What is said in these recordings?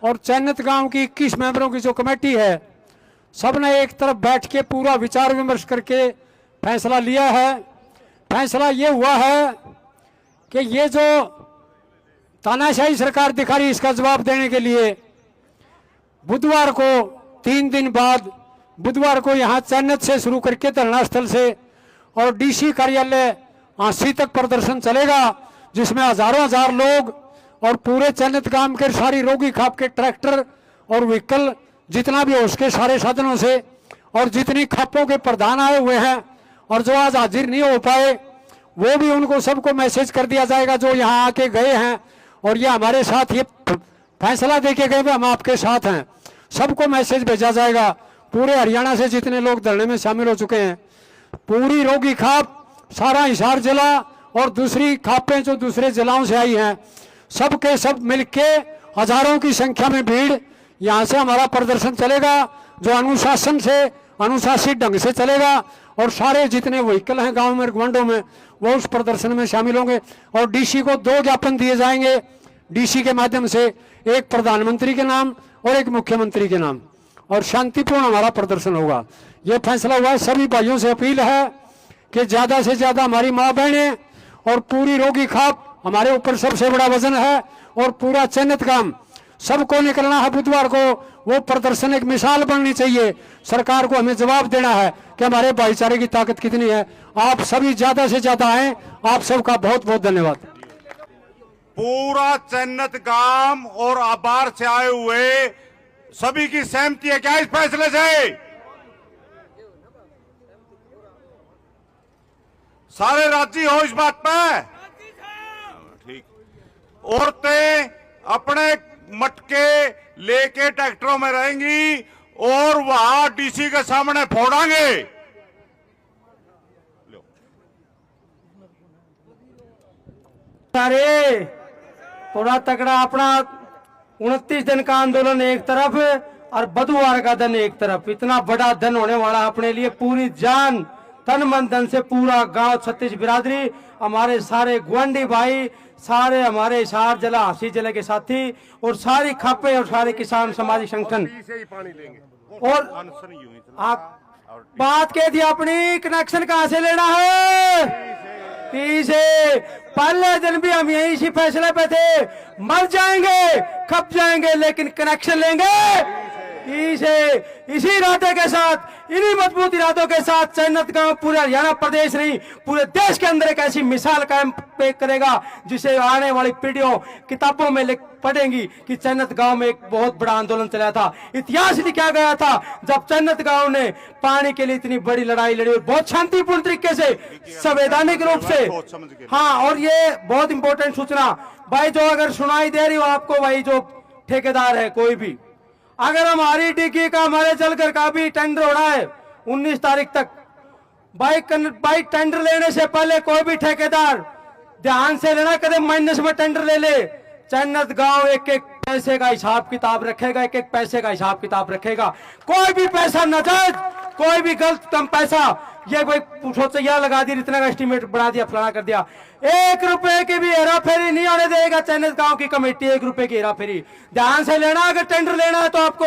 और चैनत गांव की 21 मेंबरों की जो कमेटी है, सबने एक तरफ बैठ के पूरा विचार विमर्श करके फैसला लिया है। फैसला ये हुआ है कि ये जो तानाशाही सरकार दिखा रही, इसका जवाब देने के लिए बुधवार को 3 दिन बाद बुधवार को यहाँ चैनत से शुरू करके धरना स्थल से और डीसी कार्यालय आंसी तक प्रदर्शन चलेगा, जिसमें हजारों हजार लोग और पूरे चैनत गांव के सारी रोगी खाप के ट्रैक्टर और व्हीकल जितना भी हो उसके सारे साधनों से और जितनी खापों के प्रधान आए हुए हैं और जो आज हाजिर नहीं हो पाए वो भी उनको सबको मैसेज कर दिया जाएगा जो यहाँ आके गए हैं और ये हमारे साथ ये फैसला देके गए हम आपके साथ हैं, सबको मैसेज भेजा जाएगा। पूरे हरियाणा से जितने लोग धरने में शामिल हो चुके हैं, पूरी रोगी खाप, सारा हिसार जिला और दूसरी खापें जो दूसरे जिलाओं से आई हैं, सब के सब मिलके हजारों की संख्या में भीड़ यहाँ से हमारा प्रदर्शन चलेगा, जो अनुशासन से अनुशासित ढंग से चलेगा और सारे जितने व्हीकल हैं गांव में गवंडों में वो उस प्रदर्शन में शामिल होंगे। और डीसी को 2 ज्ञापन दिए जाएंगे, डीसी के माध्यम से, एक प्रधानमंत्री के नाम और एक मुख्यमंत्री के नाम, और शांतिपूर्ण हमारा प्रदर्शन होगा। ये फैसला हुआ है। सभी भाइयों से अपील है कि ज्यादा से ज्यादा हमारी माँ बहनें और पूरी रोगी खाप, हमारे ऊपर सबसे बड़ा वजन है, और पूरा चैनत गांव सबको निकलना है बुधवार को। वो प्रदर्शन एक मिसाल बननी चाहिए, सरकार को हमें जवाब देना है कि हमारे भाईचारे की ताकत कितनी है। आप सभी ज्यादा से ज्यादा आए, आप सबका बहुत बहुत धन्यवाद। पूरा चैनत गांव और आबार से आए हुए सभी की सहमति है क्या इस फैसले से? सारे राजी हो इस बात पे? ठीक। औरतें अपने मटके लेके ट्रैक्टरों में रहेंगी और वहां डीसी के सामने फोड़ेंगे। अरे थोड़ा तगड़ा अपना 29 दिन का आंदोलन एक तरफ और बुधवार का दिन एक तरफ, इतना बड़ा दिन होने वाला अपने लिए। पूरी जान तन मन धन से पूरा गांव, छत्तीस बिरादरी, हमारे सारे गुआंढी भाई, सारे हमारे हिसार जिला हांसी जिले के साथी और सारी खापे और सारे किसान सामाजिक संगठन। और आप बात कह दी अपनी, कनेक्शन कहां से लेना है? पीछे पहले दिन भी हम यही इसी फैसले पे थे, मर जाएंगे खप जाएंगे लेकिन कनेक्शन लेंगे। इसी इरादे के साथ, इन्हीं मजबूत इरादों के साथ चैनत गांव पूरे हरियाणा प्रदेश नहीं पूरे देश के अंदर एक ऐसी मिसाल कायम करेगा जिसे आने वाली पीढ़ियों किताबों में पढ़ेंगी कि चैनत गांव में एक बहुत बड़ा आंदोलन चला था। इतिहास लिखा गया था जब चैनत गांव ने पानी के लिए इतनी बड़ी लड़ाई लड़ी और बहुत शांतिपूर्ण तरीके से, संवैधानिक रूप से। हाँ, और ये बहुत इंपॉर्टेंट सूचना भाई, जो अगर सुनाई दे रही हो आपको भाई, जो ठेकेदार है कोई भी, अगर हमारी डिग्गी का, हमारे जलकर का भी टेंडर होना है 19 तारीख तक, भाई टेंडर लेने से पहले कोई भी ठेकेदार ध्यान से लेना, कदम माइनस में टेंडर ले ले। चैनत गांव एक एक पैसे का हिसाब किताब रखेगा, एक एक पैसे का हिसाब किताब रखेगा। कोई भी पैसा नाजायज, कोई भी गलत कम पैसा, ये कोई सोचे यह लगा दी, इतना का एस्टिमेट बना दिया, फलाना कर दिया, 1 रुपए की भी हेरा फेरी नहीं होने देगा चैनत गांव की कमेटी। 1 रुपए की हेरा फेरी ध्यान से लेना, अगर टेंडर लेना है तो आपको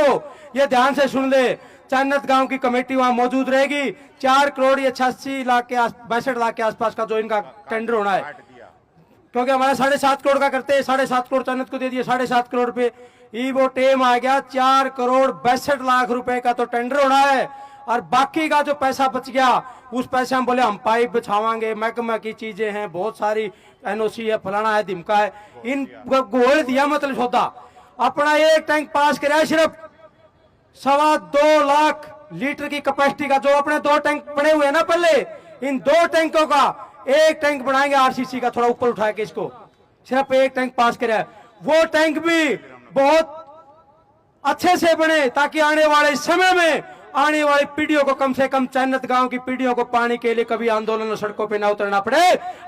ये ध्यान से सुन ले। चैनत गांव की कमेटी वहां मौजूद रहेगी। 4 करोड़ या 86 लाख के 62 लाख के आसपास का जो इनका टेंडर होना है, क्योंकि हमारा 7.5 करोड़ का करते हैं, 7.5 करोड़ चैनत को दे दिए, 7.5 करोड़ पे ई वो टेम आ गया। 4 करोड़ 62 लाख रुपए का तो टेंडर होना है, और बाकी का जो पैसा बच गया उस पैसे हम बोले हम पाइप बिछावांगे, महकमा की चीजें हैं, बहुत सारी एनओसी है, फलाना है, धिमका है, इन गोल दिया मतलब सौदा। अपना एक टैंक पास कराया सिर्फ 2.25 लाख लीटर की कैपेसिटी का, जो अपने 2 टैंक पड़े हुए हैं ना पहले, इन 2 टैंकों का एक टैंक बनाएंगे आरसीसी का, थोड़ा ऊपर उठा के इसको, सिर्फ एक टैंक पास कराया। वो टैंक भी बहुत अच्छे से बने ताकि आने वाले समय में आने वाली पीढ़ियों को, कम से कम चैनत गांव की पीढ़ियों को पानी के लिए कभी आंदोलन और सड़कों पे ना उतरना पड़े।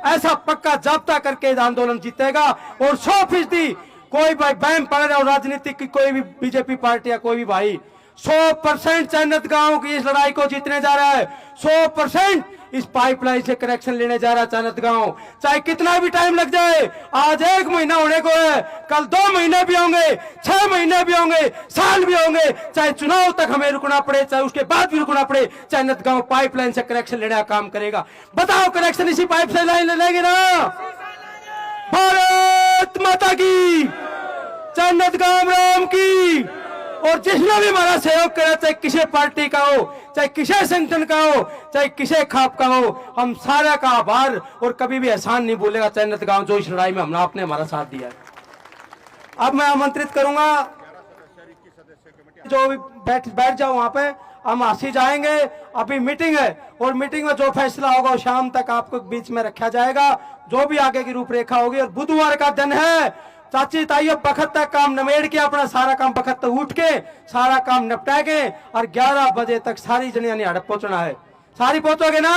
ऐसा पक्का जाब्ता करके आंदोलन जीतेगा। और 100% कोई भाई बहम पड़ रहा हो राजनीतिक की, कोई भी बीजेपी पार्टी या कोई भी भाई, 100% चैनत गांव की इस लड़ाई को जीतने जा रहा है। 100% इस पाइपलाइन से कनेक्शन लेने जा रहा चानत गांव। चाहे कितना भी टाइम लग जाए, आज 1 महीना होने को है, कल 2 महीने भी होंगे, 6 महीने भी होंगे, साल भी होंगे, चाहे चुनाव तक हमें रुकना पड़े, चाहे उसके बाद भी रुकना पड़े, चानत गांव पाइपलाइन से कनेक्शन लेने का काम करेगा। बताओ कनेक्शन इसी पाइप से लाइन लेंगे ना? भारत माता की, चानत गांव राम की। और जिसने भी हमारा सहयोग करा, चाहे किसी पार्टी का हो, चाहे किसी संगठन का हो, चाहे किसी खाप का हो, हम सारा का आभार और कभी भी एहसान नहीं भूलेगा चानत गांव, जो इस लड़ाई में हमने आपने हमारा साथ दिया है। अब मैं आमंत्रित करूंगा जो भी बैठ जाओ वहां पे, हम हंसी जाएंगे। अभी मीटिंग है और मीटिंग में जो फैसला होगा वो शाम तक आपको बीच में रखा जाएगा, जो भी आगे की रूपरेखा होगी। और बुधवार का दिन है, चाची ताइयों बखत तक काम निमेड़ के, अपना सारा काम बखत तक उठ के सारा काम निपटा के, और 11 बजे तक सारी जनिया ने हड़प पहुंचना है। सारी पहुंचोगे ना?